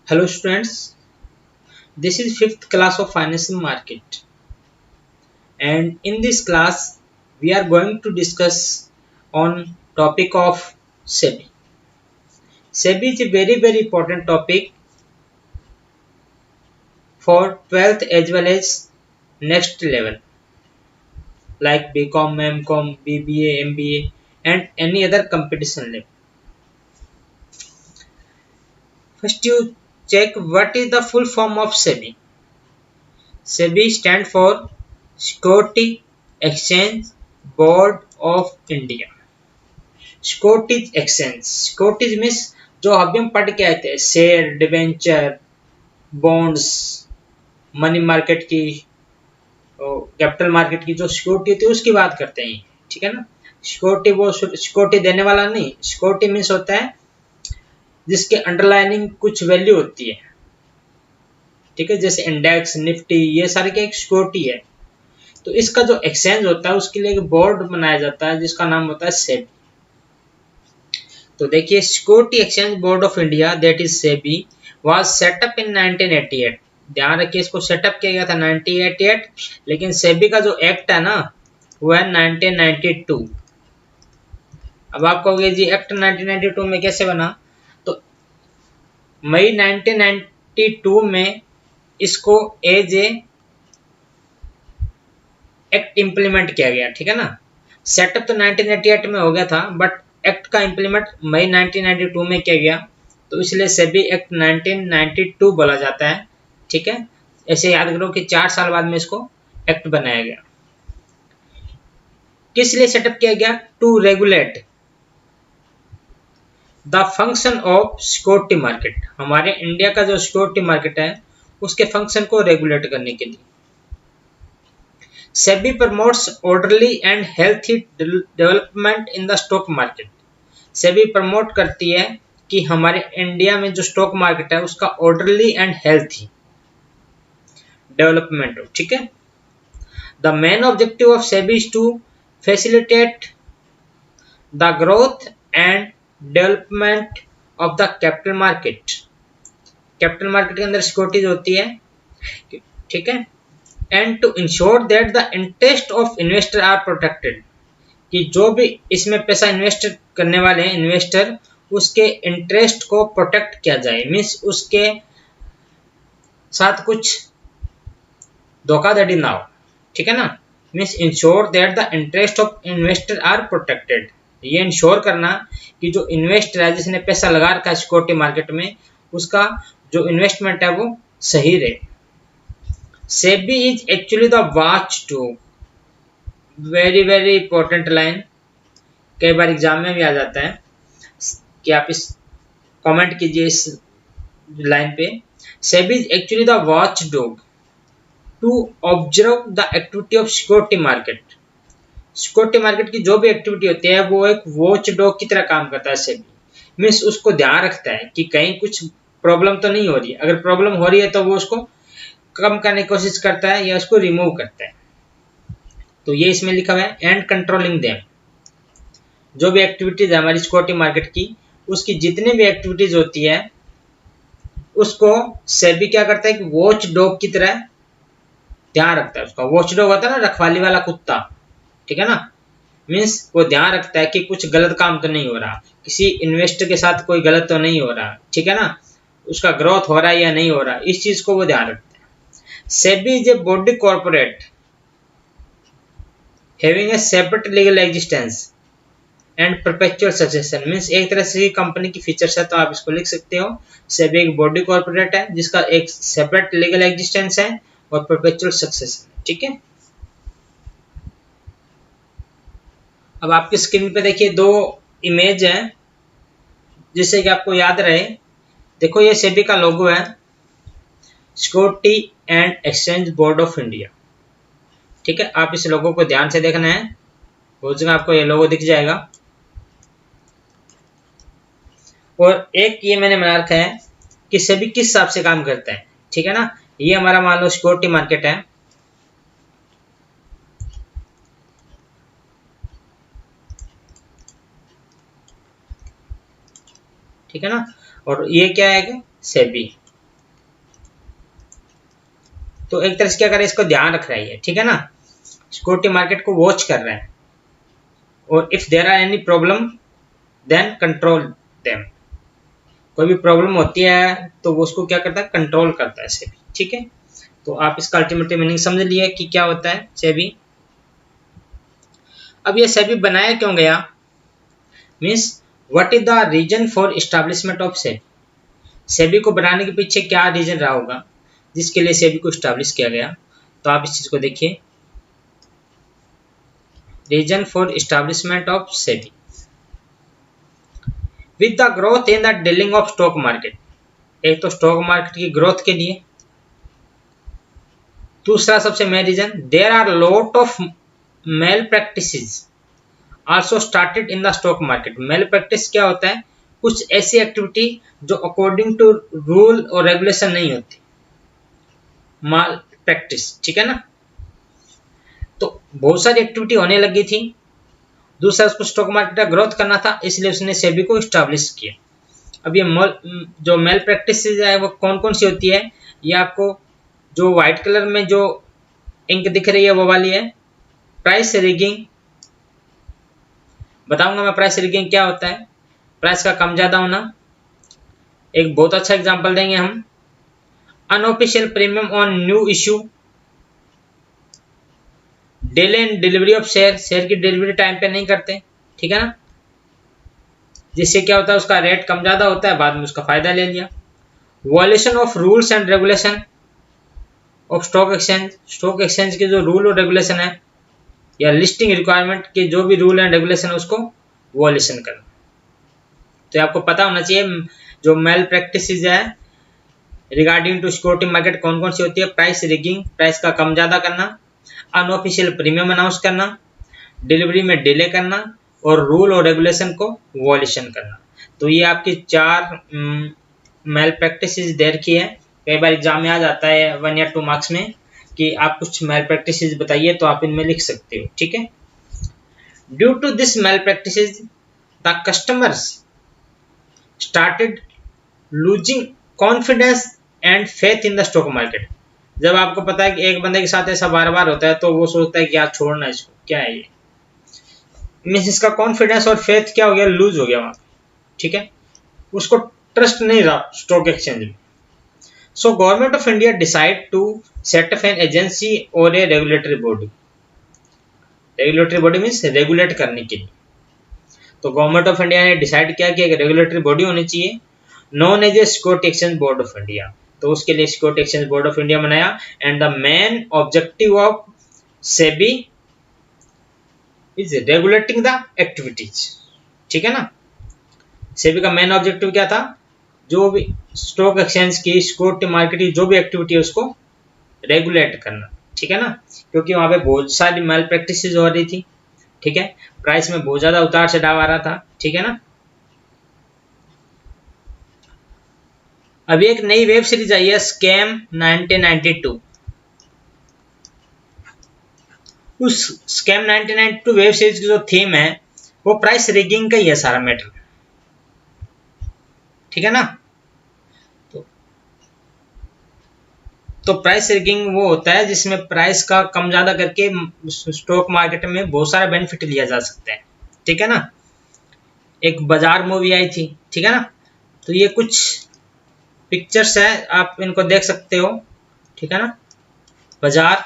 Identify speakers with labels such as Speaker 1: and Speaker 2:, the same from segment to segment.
Speaker 1: Hello students, this is fifth class of financial market, and in this class we are going to discuss on topic of SEBI. SEBI is a very important topic for 12th as well as next level like BCom, MCom, BBA, MBA and any other competition level. First you check what is the full form of SEBI. SEBI stands for Security Exchange Board of India. Securities exchange, securities means जो अभी हम पढ़ के आए थे, share, debenture, bonds, money market की, capital market की जो सिक्योरिटी होती है उसकी बात करते हैं, ठीक है ना। सिक्योरिटी वो सिक्योरिटी देने वाला नहीं, सिक्योरिटी मीन्स होता है जिसके अंडरलाइनिंग कुछ वैल्यू होती है, ठीक है, जैसे इंडेक्स, निफ्टी, ये सारे के एक सिक्योरिटी है। तो इसका जो एक्सचेंज होता है उसके लिए एक बोर्ड बनाया जाता है जिसका नाम होता है सेबी। तो देखिए, security exchange board of India that is SEBI was set up in 1988। ध्यान रखिए, इसको सेटअप किया गया था 1988, लेकिन सेबी का जो एक्ट है ना वो है 1992। अब आप कहोगे जी एक्ट 1992 में कैसे बना, तो मई 1992 में इसको एज ए एक्ट इंप्लीमेंट किया गया, ठीक है ना। सेटअप तो 1988 में हो गया था बट एक्ट का इंप्लीमेंट मई 1992 में किया गया, तो इसलिए सेबी एक्ट 1992 बोला जाता है, ठीक है। ऐसे याद करो कि 4 साल बाद में इसको एक्ट बनाया गया। किस लिए सेटअप किया गया? To regulate the function of security market. हमारे इंडिया का जो सिक्योरिटी मार्केट है उसके फंक्शन को रेगुलेट करने के लिए। SEBI promotes orderly and healthy development in the stock market. SEBI promote करती है कि हमारे इंडिया में जो स्टॉक मार्केट है उसका ऑर्डरली एंड हेल्थी डेवलपमेंट हो, ठीक है। The main objective of SEBI is to facilitate the growth and development of the capital market. Capital market के अंदर सिक्योरिटीज होती है, ठीक है। And to ensure that the interest of investor are protected, कि जो भी इसमें पैसा इन्वेस्ट करने वाले हैं इन्वेस्टर, उसके इंटरेस्ट को प्रोटेक्ट किया जाए, मीन्स उसके साथ कुछ धोखाधड़ी ना हो, ठीक है ना। Means ensure that the interest of investor are protected, ये इंश्योर करना कि जो इन्वेस्टर है जिसने पैसा लगा रखा है सिक्योरिटी मार्केट में, उसका जो इन्वेस्टमेंट है वो सही रहे। SEBI is actually the watch dog, very important line, कई बार एग्जाम में भी आ जाता है कि आप इस कमेंट कीजिए इस लाइन पे। SEBI is actually the watch dog to observe the activity of security market. Security market की जो भी एक्टिविटी होती है वो एक वॉच डॉग की तरह काम करता है। सेबी मीन्स उसको ध्यान रखता है कि कहीं कुछ प्रॉब्लम तो नहीं हो रही है, अगर प्रॉब्लम हो रही है तो वो उसको कम करने की कोशिश करता है या उसको रिमूव करता है। तो ये इसमें लिखा हुआ है एंड कंट्रोलिंग देम, जो भी एक्टिविटीज है हमारी सिक्योरिटी मार्केट की, उसकी जितनी भी एक्टिविटीज होती है उसको सेबी क्या करता है कि वॉच डॉग की तरह ध्यान रखता है। उसका वॉच डॉग होता है ना, रखवाली वाला कुत्ता, ठीक है ना। मीन्स वो ध्यान रखता है कि कुछ गलत काम तो नहीं हो रहा, किसी इन्वेस्टर के साथ कोई गलत तो नहीं हो रहा, ठीक है ना, उसका ग्रोथ हो रहा है या नहीं हो रहा, इस चीज को वो ध्यान रखता है। SEBI is a body corporate having a separate legal existence and perpetual succession, means एक तरह से कंपनी की फीचर्स है, तो आप इसको लिख सकते हो। सेबी एक बॉडी कॉर्पोरेट है जिसका एक सेपरेट लीगल एग्जिस्टेंस है और परपेचुअल सक्सेशन, ठीक है। अब आपकी स्क्रीन पे देखिए दो इमेज हैं जिससे कि आपको याद रहे। देखो ये सेबी का लोगो है, security and exchange board of India, ठीक है। आप इस लोगो को ध्यान से देखना है, हो जगह आपको ये लोगो दिख जाएगा। और एक ये मैंने बना रखा है कि सेबी किस हिसाब से काम करता है, ठीक है ना। ये हमारा मान लो सिक्योरिटी मार्केट है, ठीक है ना, और ये क्या है सेबी, तो एक तरह से क्या कर रहा है, इसको ध्यान रख रहा है, ठीक है ना, सिक्योरिटी मार्केट को वॉच कर रहा है, और if there are any problem then control them, कोई भी प्रॉब्लम होती है तो वो उसको क्या करता है, कंट्रोल करता है सेबी, ठीक है। तो आप इसका अल्टीमेटली मीनिंग समझ लिए कि क्या होता है सेबी। अब ये सेबी बनाया क्यों गया, means what is the reason for establishment of SEBI, SEBI को बनाने के पीछे क्या रीजन रहा होगा जिसके लिए सेबी को एस्टैब्लिश किया गया। तो आप इस चीज को देखिए, reason for establishment of SEBI, with the growth in the dealing of stock market, एक तो स्टॉक मार्केट की ग्रोथ के लिए, दूसरा सबसे main reason there are lot of malpractices also started in the stock market. Malpractice क्या होता है, कुछ ऐसी एक्टिविटी जो अकॉर्डिंग टू रूल और रेगुलेशन नहीं होती, माल प्रैक्टिस, ठीक है ना। तो बहुत सारी एक्टिविटी होने लगी थी, दूसरा उसको स्टॉक मार्केट का ग्रोथ करना था, इसलिए उसने सेबी को एस्टैब्लिश किया। अब ये जो मेल प्रैक्टिस है वो कौन कौन सी होती है, ये आपको जो व्हाइट कलर में जो इंक दिख रही है वो वाली है प्राइस रिगिंग। बताऊंगा मैं प्राइस रिगिंग क्या होता है, प्राइस का कम ज्यादा होना। एक बहुत अच्छा एग्जांपल देंगे हम, unofficial premium on new issue, delay in delivery of share, share की डिलीवरी टाइम पे नहीं करते, ठीक है ना, जिससे क्या होता है उसका रेट कम ज्यादा होता है, बाद में उसका फायदा ले लिया। Violation of rules and regulation of stock exchange, stock exchange के जो रूल और रेगुलेशन है या लिस्टिंग रिक्वायरमेंट के जो भी रूल एंड रेगुलेशन है उसको वायलेशन करना। तो आपको पता होना चाहिए जो मेल प्रैक्टिसेस है रिगार्डिंग टू सिक्योरिटी मार्केट कौन कौन सी होती है, प्राइस रिगिंग, प्राइस का कम ज्यादा करना, अनऑफिशियल प्रीमियम अनाउंस करना, डिलीवरी में डिले करना, और रूल और रेगुलेशन को वायलेशन करना। तो ये आपकी 4 मेल प्रैक्टिसेस दे रखी है। कई बार एग्जाम में आ जाता है 1 या 2 मार्क्स में कि आप कुछ मेल प्रैक्टिसेस बताइए, तो आप इनमें लिख सकते हो, ठीक है। Due to this malpractices the customers started losing confidence and faith in the stock market. जब आपको पता है कि एक बंदे के साथ ऐसा बार बार होता है तो वो सोचता है कि यार छोड़ना इसको, क्या है ये, मीन्स इसका कॉन्फिडेंस और फेथ क्या हो गया, लूज हो गया वहां, ठीक है, उसको ट्रस्ट नहीं रहा स्टॉक एक्सचेंज में। So government of India decide to set up an agency or a regulatory body, regulatory body means regulate करने के लिए। तो गवर्नमेंट ऑफ इंडिया ने डिसाइड किया कि एक रेगुलेटरी बॉडी होनी चाहिए, known as a security exchange board of India. तो उसके लिए security exchange board of India बनाया। And the main objective of SEBI is regulating the activities, ठीक है ना। सेबी का मेन ऑब्जेक्टिव क्या था, जो भी स्टॉक एक्सचेंज की सिक्योरिटी मार्केट की जो भी एक्टिविटी है उसको रेगुलेट करना, ठीक है ना, क्योंकि वहां पे बहुत सारी मेल प्रैक्टिसेस हो रही थी, ठीक है, प्राइस में बहुत ज्यादा उतार चढ़ाव आ रहा था, ठीक है ना। अभी एक नई वेब सीरीज आई है स्कैम 1992। उस स्कैम 1992 वेब सीरीज की जो थीम है वो प्राइस रिगिंग का ही है सारा मैटर, ठीक है ना। तो प्राइस रिगिंग वो होता है जिसमें प्राइस का कम ज्यादा करके स्टॉक मार्केट में बहुत सारा बेनिफिट लिया जा सकता है, ठीक है ना। एक बाजार मूवी आई थी, ठीक है ना, तो ये कुछ पिक्चर्स है, आप इनको देख सकते हो, ठीक है ना। बाजार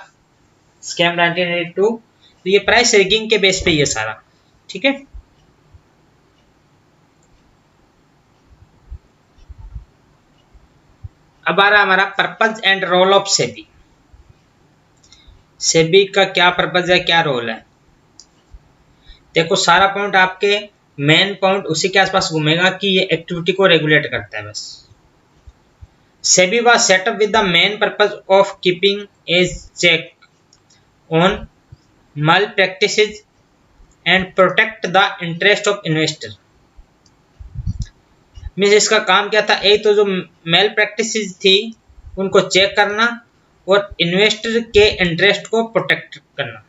Speaker 1: स्कैम 1982, तो ये प्राइस रिगिंग के बेस पे ये सारा, ठीक है। अब आ रहा हमारा purpose and role of SEBI. SEBI का क्या पर्पज है, क्या रोल है। देखो सारा पॉइंट आपके मेन पॉइंट उसी के आसपास घूमेगा कि ये एक्टिविटी को रेगुलेट करता है बस। SEBI was set up with the main purpose of keeping a check on malpractices and protect the interest of investor। Means इसका काम क्या था, एक तो जो मेल प्रैक्टिसेस थी उनको चेक करना और इन्वेस्टर के इंटरेस्ट को प्रोटेक्ट करना,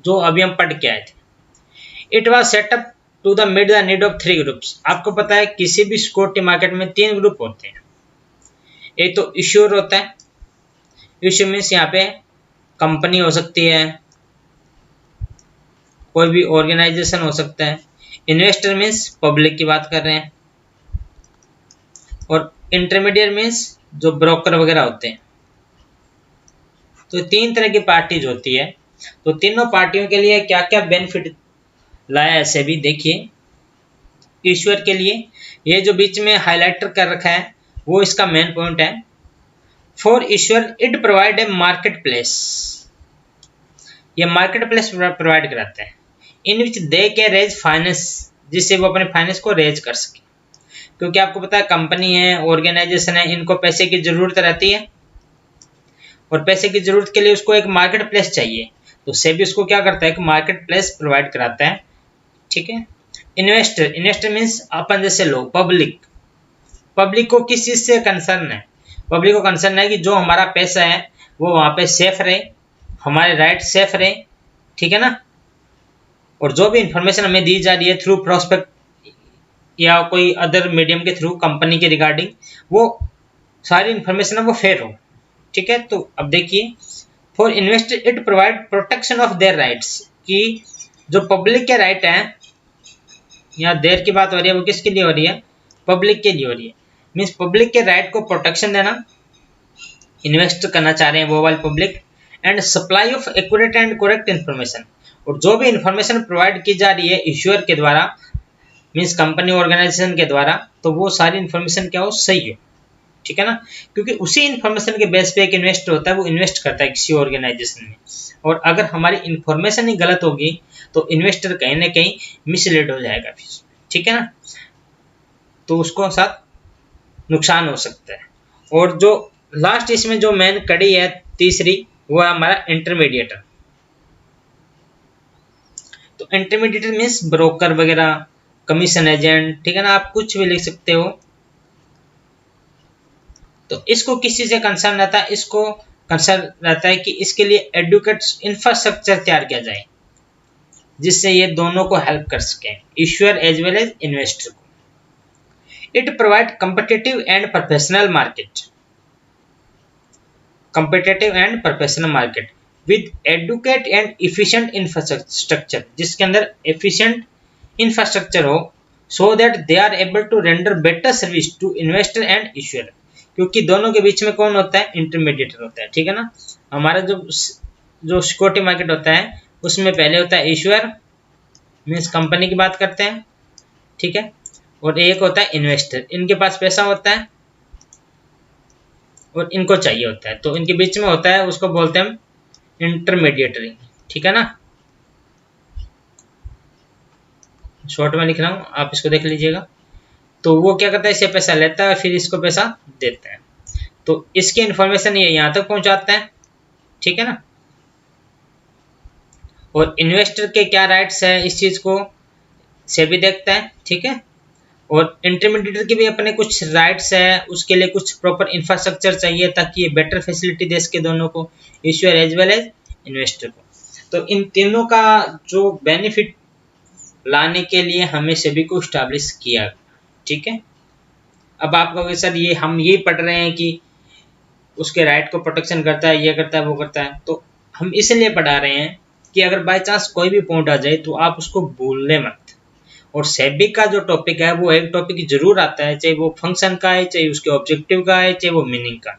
Speaker 1: जो अभी हम पढ़ के आए थे। It was set up to the meet the need of 3 groups. आपको पता है किसी भी सिक्योरिटी मार्केट में 3 ग्रुप होते हैं। एक तो इश्यूर होता है, इश्यू मीन्स यहाँ पे कंपनी हो सकती है, कोई भी ऑर्गेनाइजेशन हो सकता है। इन्वेस्टर मीन्स पब्लिक की बात कर रहे हैं, और इंटरमीडिएट मीन्स जो ब्रोकर वगैरह होते हैं। तो तीन तरह की पार्टीज होती है। तो तीनों पार्टियों के लिए क्या क्या बेनिफिट लाया है सेबी, देखिए। ईश्वर के लिए ये जो बीच में हाईलाइटर कर रखा है वो इसका मेन पॉइंट है। For Ishwar it provide a market place, ये मार्केट प्लेस प्रोवाइड कराते हैं इन विच दे के रेज फाइनेंस, जिससे वो अपने फाइनेंस को रेज कर सके। क्योंकि आपको पता है कंपनी है, ऑर्गेनाइजेशन है, इनको पैसे की जरूरत रहती है, और पैसे की जरूरत के लिए उसको एक मार्केट प्लेस चाहिए। तो सेबी उसको क्या करता है, एक मार्केट प्लेस प्रोवाइड कराता है, ठीक है। इन्वेस्टर, इन्वेस्टर मीन्स अपन जैसे लोग, पब्लिक। पब्लिक को किस चीज से कंसर्न है, पब्लिक को कंसर्न है कि जो हमारा पैसा है वो वहां पे सेफ रहे, हमारे राइट सेफ रहे, ठीक है ना। और जो भी इंफॉर्मेशन हमें दी जा रही है थ्रू प्रोस्पेक्ट या कोई अदर मीडियम के थ्रू कंपनी के रिगार्डिंग, वो सारी इंफॉर्मेशन है वो फेयर हो, ठीक है। तो अब देखिए, for investor it provide protection of their rights, कि जो पब्लिक के राइट हैं, यहाँ देर की बात हो रही है वो किसके लिए हो रही है, पब्लिक के लिए हो रही है। मीन्स पब्लिक के राइट को प्रोटेक्शन देना इन्वेस्ट करना चाह रहे हैं वो वाली public, and supply of accurate and correct information, और जो भी इंफॉर्मेशन प्रोवाइड की जा रही है इश्यूअर के द्वारा, मीन्स कंपनी ऑर्गेनाइजेशन के द्वारा, तो वो सारी इन्फॉर्मेशन क्या हो, सही हो, ठीक है ना। क्योंकि उसी इन्फॉर्मेशन के बेस पे एक इन्वेस्टर होता है, वो इन्वेस्ट करता है किसी ऑर्गेनाइजेशन में, और अगर हमारी इन्फॉर्मेशन ही गलत होगी तो इन्वेस्टर कहीं ना कहीं मिसलीड हो जाएगा, ठीक है ना, तो उसको साथ नुकसान हो सकता है। और जो लास्ट इसमें जो मेन कड़ी है तीसरी, वो है हमारा इंटरमीडिएटर। तो इंटरमीडिएटर मीन्स ब्रोकर वगैरह, कमीशन एजेंट, ठीक है ना, आप कुछ भी लिख सकते हो। तो इसको किस चीज से कंसर्न रहता है, इसको कंसर्न रहता है कि इसके लिए एडुकेट इंफ्रास्ट्रक्चर तैयार किया जाए, जिससे ये दोनों को हेल्प कर सके, issuer as well as investor को। It provide competitive and professional market, competitive and professional market with adequate and efficient infrastructure, जिसके अंदर एफिशिएंट इंफ्रास्ट्रक्चर हो, so that they are able to render better service to investor and issuer. क्योंकि दोनों के बीच में कौन होता है, इंटरमीडिएटर होता है, ठीक है ना। हमारा जो सिक्योरिटी मार्केट होता है उसमें पहले होता है इश्यूअर, मीन्स कंपनी की बात करते हैं, ठीक है, और एक होता है इन्वेस्टर, इनके पास पैसा होता है और इनको चाहिए होता है, तो इनके बीच में होता है, उसको बोलते हैं इंटरमीडिएटरी, ठीक है ना। शॉर्ट में लिख रहा हूं, आप इसको देख लीजिएगा। तो वो क्या करता है, इससे पैसा लेता है फिर इसको पैसा देता है, तो इसकी इंफॉर्मेशन ये यहां तक पहुंचाता है, ठीक है ना। और इन्वेस्टर के क्या राइट्स है इस चीज को सेबी देखता है, ठीक है। और इंटरमीडिएटर के भी अपने कुछ राइट्स है, उसके लिए कुछ प्रॉपर इंफ्रास्ट्रक्चर चाहिए ताकि ये बेटर फैसिलिटी दे सके दोनों को, issuer as well as investor को। तो इन तीनों का जो बेनिफिट लाने के लिए हमें सेबी को स्टैब्लिश किया, ठीक है। अब आप कहोगे सर ये हम ये पढ़ रहे हैं कि उसके राइट को प्रोटेक्शन करता है, ये करता है, वो करता है, तो हम इसलिए पढ़ा रहे हैं कि अगर बाय चांस कोई भी पॉइंट आ जाए तो आप उसको भूलने मत। और सेबी का जो टॉपिक है वो एक टॉपिक जरूर आता है, चाहे वो फंक्शन का है, चाहे उसके ऑब्जेक्टिव का है, चाहे वो मीनिंग का,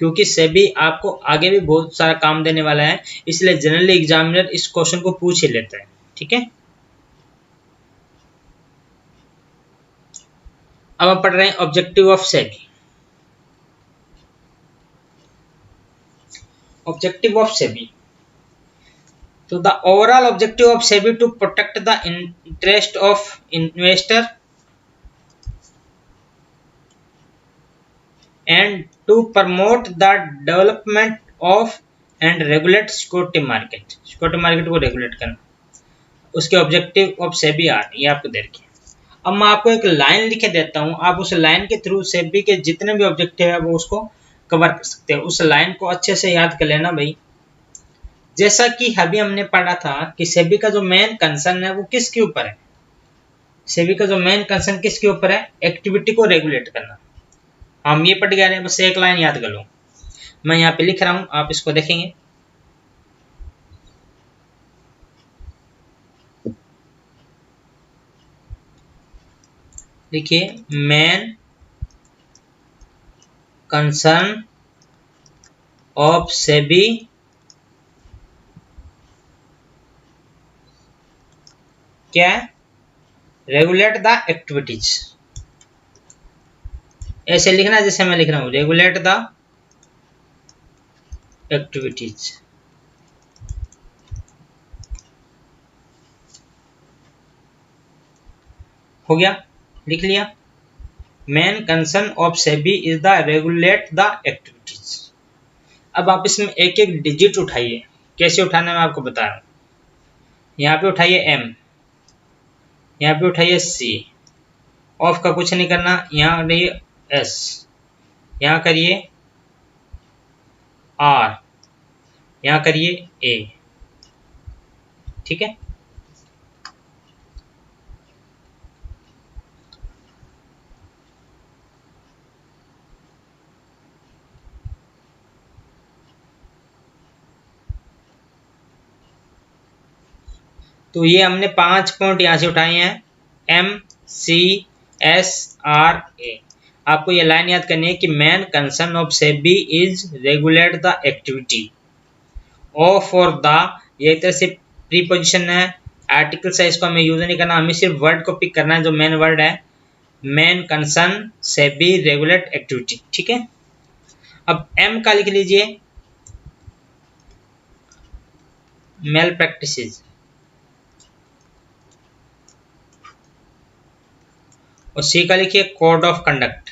Speaker 1: क्योंकि सेबी आपको आगे भी बहुत सारा काम देने वाला है, इसलिए जनरली एग्जामिनर इस क्वेश्चन को पूछ ही लेता है, ठीक है। अब हम पढ़ रहे हैं objective of SEBI. Objective of SEBI, तो the overall objective of SEBI to protect the interest of investor and to promote the development of and regulate security market, security market को रेगुलेट करना, उसके ऑब्जेक्टिव ऑफ सेबी आ रही है आपको देखिए। अब मैं आपको एक लाइन लिखे देता हूं, आप उस लाइन के थ्रू सेबी के जितने भी ऑब्जेक्टिव है वो उसको कवर कर सकते हैं। उस लाइन को अच्छे से याद कर लेना भाई। जैसा कि अभी हमने पढ़ा था कि सेबी का जो मेन कंसर्न है वो किसके ऊपर है, सेबी का जो मेन कंसर्न किसके ऊपर है, एक्टिविटी को रेगुलेट करना। हम ये पढ़ गए हैं, बस एक लाइन याद कर लो। मैं यहाँ पे लिख रहा हूँ, आप इसको देखेंगे। देखिए, मेन कंसर्न ऑफ सेबी क्या, रेगुलेट द एक्टिविटीज। ऐसे लिखना जैसे मैं लिख रहा हूं, रेगुलेट द एक्टिविटीज। हो गया, लिख लिया। Main concern of SEBI is the regulate the activities. अब आप इसमें एक एक डिजिट उठाइए। कैसे उठाना मैं आपको बता रहा हूं। यहाँ पे उठाइए एम, यहाँ पे उठाइए सी, ऑफ का कुछ नहीं करना, यहाँ करिए एस, यहाँ करिए आर, यहाँ करिए ए। ठीक है, तो ये हमने 5 पॉइंट यहाँ से उठाए हैं, M C S R A. आपको ये लाइन याद करनी है कि main concern of SEBI is regulate the activity of और द, ये तरह से प्रीपोजिशन है, आर्टिकल है, इसको हमें यूज नहीं करना, हमें सिर्फ वर्ड को पिक करना है जो मेन वर्ड है, main concern SEBI regulate activity. ठीक है, अब एम का लिख लीजिए, मेल प्रैक्टिसेस, और सी का लिखिए कोड ऑफ कंडक्ट।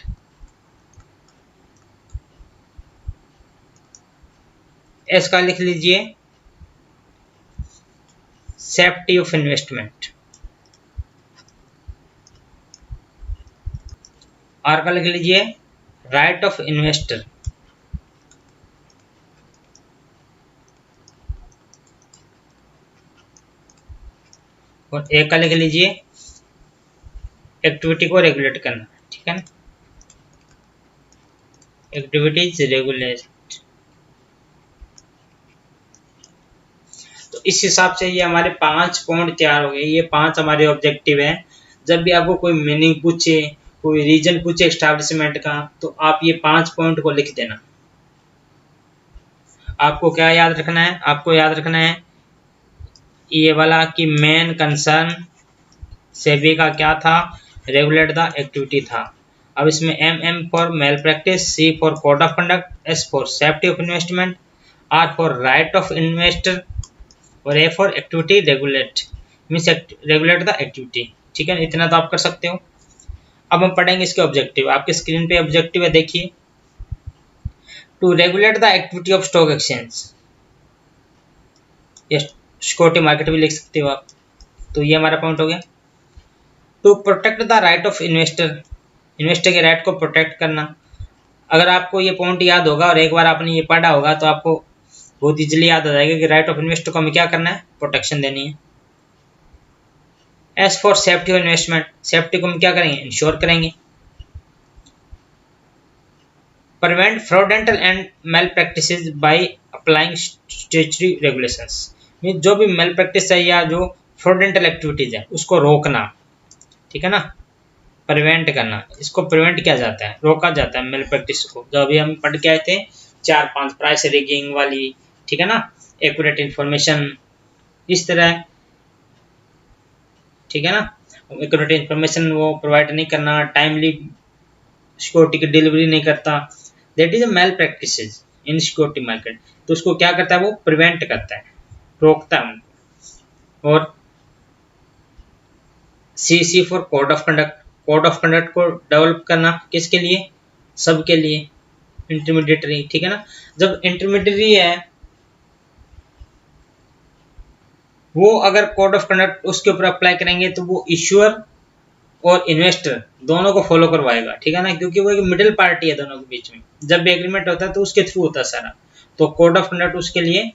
Speaker 1: एस का लिख लीजिए सेफ्टी ऑफ इन्वेस्टमेंट। आर का लिख लीजिए राइट ऑफ इन्वेस्टर। और ए का लिख लीजिए एक्टिविटी को रेगुलेट करना। ठीक है ना, एक्टिविटीज रेगुलेट। तो इस हिसाब से ये हमारे 5 पॉइंट तैयार हो गए। ये 5 हमारे ऑब्जेक्टिव हैं। जब भी आपको कोई मीनिंग पूछे, कोई रीजन पूछे एस्टैब्लिशमेंट का, तो आप ये 5 पॉइंट को लिख देना। आपको क्या याद रखना है, आपको याद रखना है ये वाला कि मेन कंसर्न सेबी का क्या था, रेगुलेट द एक्टिविटी था। अब इसमें M for malpractice, C for code of conduct, S for safety of investment, R for right of investor, और A for activity regulate, means regulate the activity. ठीक है, इतना तो आप कर सकते हो। अब हम पढ़ेंगे इसके ऑब्जेक्टिव। आपके स्क्रीन पे ऑब्जेक्टिव है, देखिए। To regulate the activity of stock exchange, या सिक्योरिटी मार्केट भी लिख सकते हो आप। तो ये हमारा पॉइंट हो गया। To protect the right of investor, investor के राइट को प्रोटेक्ट करना। अगर आपको ये पॉइंट याद होगा और एक बार आपने ये पढ़ा होगा तो आपको बहुत इजीली याद आ जाएगा कि राइट ऑफ इन्वेस्टर को हमें क्या करना है, प्रोटेक्शन देनी है। S for safety of investment, safety को हम क्या करेंगे, इंश्योर करेंगे। Prevent fraudulent and malpractices by applying statutory regulations, जो भी मेल प्रैक्टिस है या जो फ्रॉडेंटल एक्टिविटीज है उसको रोकना। ठीक है ना, प्रिवेंट करना, इसको प्रिवेंट किया जाता है, रोका जाता है मेल प्रैक्टिस को। जो अभी हम पढ़ के आए थे 4-5 प्राइस रिगिंग वाली, ठीक है ना, एक्यूरेट इंफॉर्मेशन, इस तरह। ठीक है ना, एक्यूरेट इंफॉर्मेशन वो प्रोवाइड नहीं करना, टाइमली सिक्योरिटी की डिलीवरी नहीं करता, that is a malpractices in security market. तो उसको क्या करता है, वो प्रिवेंट करता है, रोकता है उनको। और C for code of conduct, code of conduct को डेवलप करना किसके लिए, सबके लिए, इंटरमीडिएटरी। ठीक है ना, जब इंटरमीडिएटरी है वो अगर कोड ऑफ कंडक्ट उसके ऊपर अप्लाई करेंगे तो वो इश्यूअर और इन्वेस्टर दोनों को फॉलो करवाएगा। ठीक है ना, क्योंकि वो एक मिडिल पार्टी है दोनों के बीच में। जब भी एग्रीमेंट होता है तो उसके थ्रू होता है सारा। तो कोड ऑफ कंडक्ट उसके लिए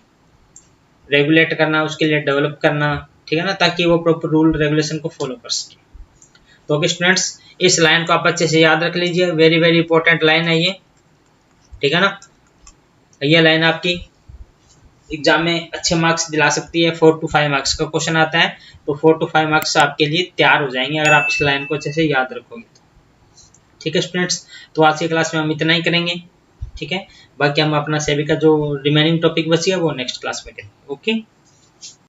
Speaker 1: रेगुलेट करना, उसके लिए डेवलप करना। ठीक है ना, ताकि वो प्रॉपर रूल रेगुलेशन को फॉलो कर सके। तो ओके स्टूडेंट्स, इस लाइन को आप अच्छे से याद रख लीजिए, वेरी वेरी इंपॉर्टेंट लाइन है ये। ठीक है ना, ये लाइन आपकी एग्जाम में अच्छे मार्क्स दिला सकती है। 4 to 5 मार्क्स का क्वेश्चन आता है, तो 4 to 5 मार्क्स आपके लिए तैयार हो जाएंगे अगर आप इस लाइन को अच्छे से याद रखोगे तो। ठीक है स्टूडेंट्स, तो आज की क्लास में हम इतना ही करेंगे। ठीक है, बाकी हम अपना सेबी का जो रिमेनिंग टॉपिक बची है वो नेक्स्ट क्लास में करेंगे। ओके।